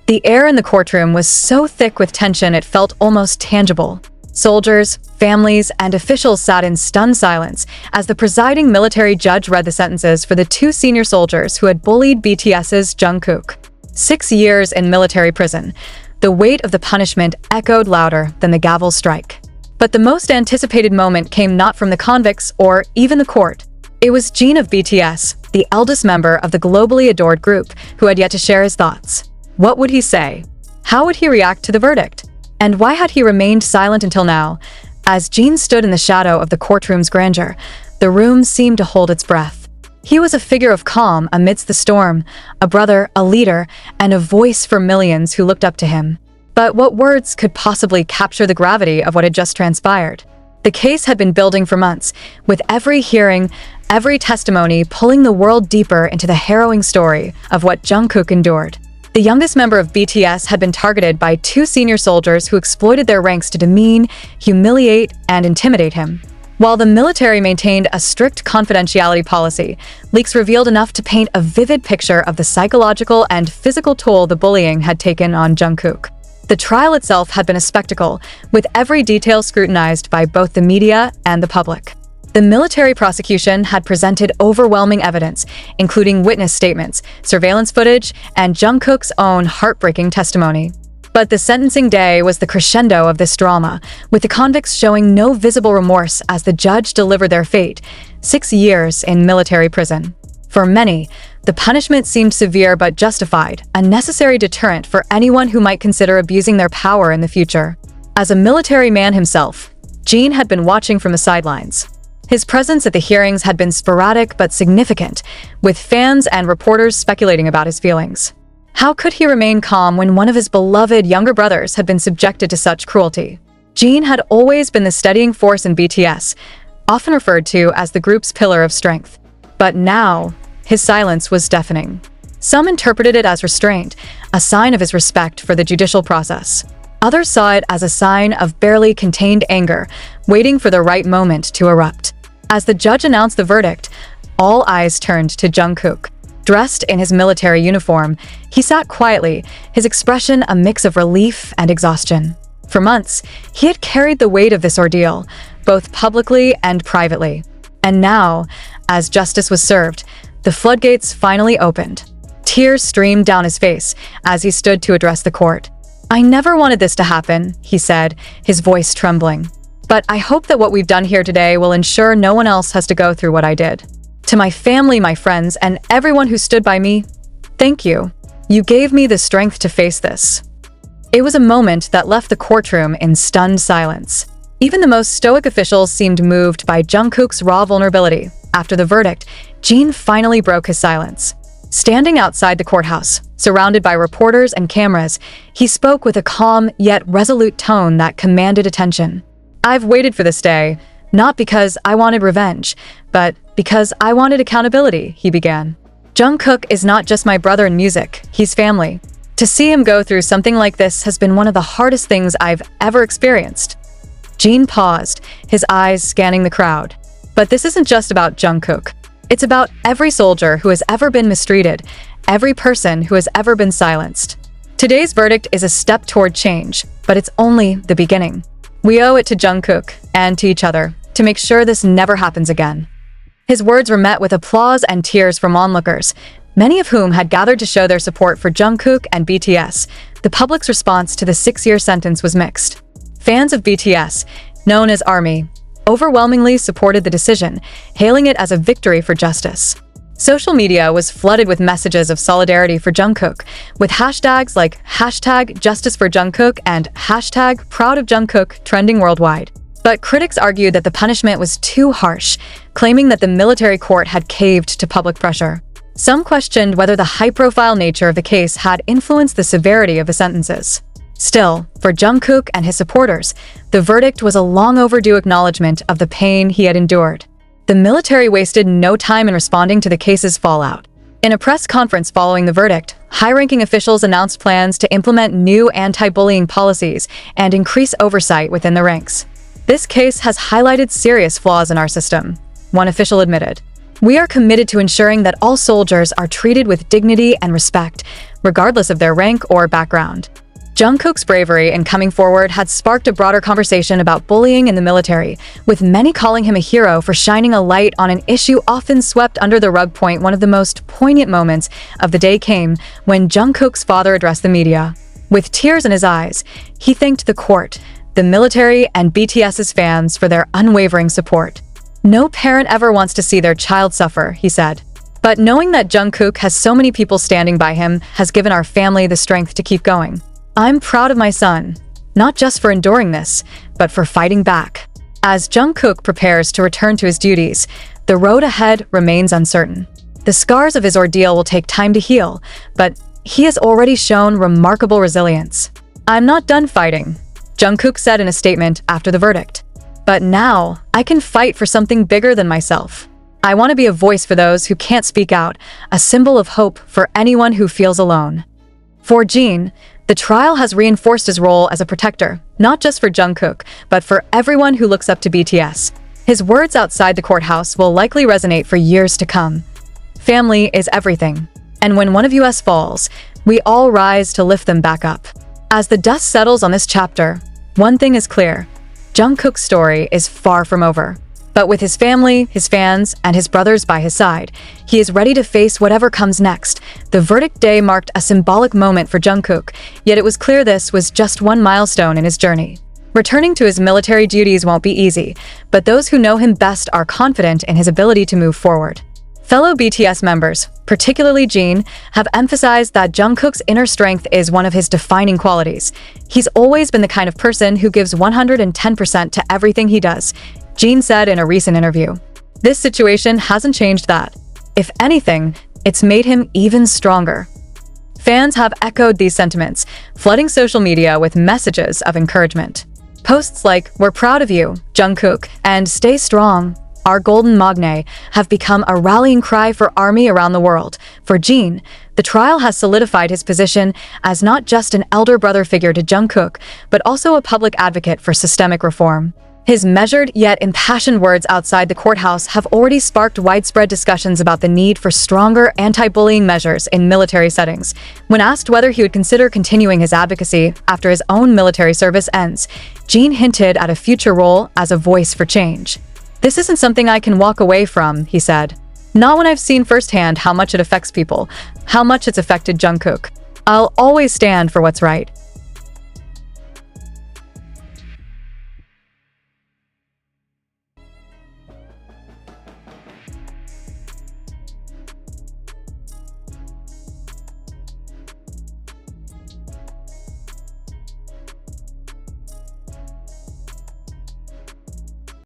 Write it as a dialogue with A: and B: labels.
A: The air in the courtroom was so thick with tension it felt almost tangible. Soldiers, families, and officials sat in stunned silence as the presiding military judge read the sentences for the two senior soldiers who had bullied BTS's Jungkook. 6 years in military prison. The weight of the punishment echoed louder than the gavel strike. But the most anticipated moment came not from the convicts or even the court. It was Jin of BTS, the eldest member of the globally adored group, who had yet to share his thoughts. What would he say? How would he react to the verdict? And why had he remained silent until now? As Jin stood in the shadow of the courtroom's grandeur, the room seemed to hold its breath. He was a figure of calm amidst the storm, a brother, a leader, and a voice for millions who looked up to him. But what words could possibly capture the gravity of what had just transpired? The case had been building for months, with every hearing, every testimony pulling the world deeper into the harrowing story of what Jungkook endured. The youngest member of BTS had been targeted by two senior soldiers who exploited their ranks to demean, humiliate, and intimidate him. While the military maintained a strict confidentiality policy, leaks revealed enough to paint a vivid picture of the psychological and physical toll the bullying had taken on Jungkook. The trial itself had been a spectacle, with every detail scrutinized by both the media and the public. The military prosecution had presented overwhelming evidence, including witness statements, surveillance footage, and Jungkook's own heartbreaking testimony. But the sentencing day was the crescendo of this drama, with the convicts showing no visible remorse as the judge delivered their fate: 6 years in military prison. For many, the punishment seemed severe but justified, a necessary deterrent for anyone who might consider abusing their power in the future. As a military man himself, Jin had been watching from the sidelines. His presence at the hearings had been sporadic but significant, with fans and reporters speculating about his feelings. How could he remain calm when one of his beloved younger brothers had been subjected to such cruelty? Jin had always been the steadying force in BTS, often referred to as the group's pillar of strength. But now, his silence was deafening. Some interpreted it as restraint, a sign of his respect for the judicial process. Others saw it as a sign of barely contained anger, waiting for the right moment to erupt. As the judge announced the verdict, all eyes turned to Jungkook. Dressed in his military uniform, he sat quietly, his expression a mix of relief and exhaustion. For months, he had carried the weight of this ordeal, both publicly and privately. And now, as justice was served, the floodgates finally opened. Tears streamed down his face as he stood to address the court. "I never wanted this to happen," he said, his voice trembling. "But I hope that what we've done here today will ensure no one else has to go through what I did. To my family, my friends, and everyone who stood by me, thank you. You gave me the strength to face this." It was a moment that left the courtroom in stunned silence. Even the most stoic officials seemed moved by Jungkook's raw vulnerability. After the verdict, Jin finally broke his silence. Standing outside the courthouse, surrounded by reporters and cameras, he spoke with a calm yet resolute tone that commanded attention. "I've waited for this day, not because I wanted revenge, but because I wanted accountability," he began. "Jungkook is not just my brother in music, he's family. To see him go through something like this has been one of the hardest things I've ever experienced." Jin paused, his eyes scanning the crowd. But this isn't just about Jungkook. It's about every soldier who has ever been mistreated, every person who has ever been silenced. Today's verdict is a step toward change, but it's only the beginning. We owe it to Jungkook and to each other to make sure this never happens again. His words were met with applause and tears from onlookers, many of whom had gathered to show their support for Jungkook and BTS. The public's response to the 6-year sentence was mixed. Fans of BTS, known as ARMY, overwhelmingly supported the decision, hailing it as a victory for justice. Social media was flooded with messages of solidarity for Jungkook, with hashtags like #JusticeForJungkook and #ProudOfJungkook trending worldwide. But critics argued that the punishment was too harsh, claiming that the military court had caved to public pressure. Some questioned whether the high-profile nature of the case had influenced the severity of the sentences. Still, for Jungkook and his supporters, the verdict was a long-overdue acknowledgement of the pain he had endured. The military wasted no time in responding to the case's fallout. In a press conference following the verdict, high-ranking officials announced plans to implement new anti-bullying policies and increase oversight within the ranks. "This case has highlighted serious flaws in our system," one official admitted. "We are committed to ensuring that all soldiers are treated with dignity and respect, regardless of their rank or background. Jungkook's bravery in coming forward had sparked a broader conversation about bullying in the military, with many calling him a hero for shining a light on an issue often swept under the rug. One of the most poignant moments of the day came when Jungkook's father addressed the media. With tears in his eyes, he thanked the court, the military, and BTS's fans for their unwavering support. "No parent ever wants to see their child suffer," he said. "But knowing that Jungkook has so many people standing by him has given our family the strength to keep going. I'm proud of my son, not just for enduring this, but for fighting back." As Jungkook prepares to return to his duties, the road ahead remains uncertain. The scars of his ordeal will take time to heal, but he has already shown remarkable resilience. "I'm not done fighting," Jungkook said in a statement after the verdict. "But now, I can fight for something bigger than myself. I want to be a voice for those who can't speak out, a symbol of hope for anyone who feels alone." For Jin, the trial has reinforced his role as a protector, not just for Jungkook, but for everyone who looks up to BTS. His words outside the courthouse will likely resonate for years to come. Family is everything, and when one of us falls, we all rise to lift them back up. As the dust settles on this chapter, one thing is clear: Jungkook's story is far from over. But with his family, his fans, and his brothers by his side, he is ready to face whatever comes next. The verdict day marked a symbolic moment for Jungkook, yet it was clear this was just one milestone in his journey. Returning to his military duties won't be easy, but those who know him best are confident in his ability to move forward. Fellow BTS members, particularly Jin, have emphasized that Jungkook's inner strength is one of his defining qualities. He's always been the kind of person who gives 110% to everything he does, Jin said in a recent interview. This situation hasn't changed that. If anything, it's made him even stronger. Fans have echoed these sentiments, flooding social media with messages of encouragement. Posts like, "We're proud of you, Jungkook," and "Stay strong, our golden magne," have become a rallying cry for ARMY around the world. For Jin, the trial has solidified his position as not just an elder brother figure to Jungkook, but also a public advocate for systemic reform. His measured yet impassioned words outside the courthouse have already sparked widespread discussions about the need for stronger anti-bullying measures in military settings. When asked whether he would consider continuing his advocacy after his own military service ends, Jin hinted at a future role as a voice for change. "This isn't something I can walk away from," he said. "Not when I've seen firsthand how much it affects people, how much it's affected Jungkook. I'll always stand for what's right."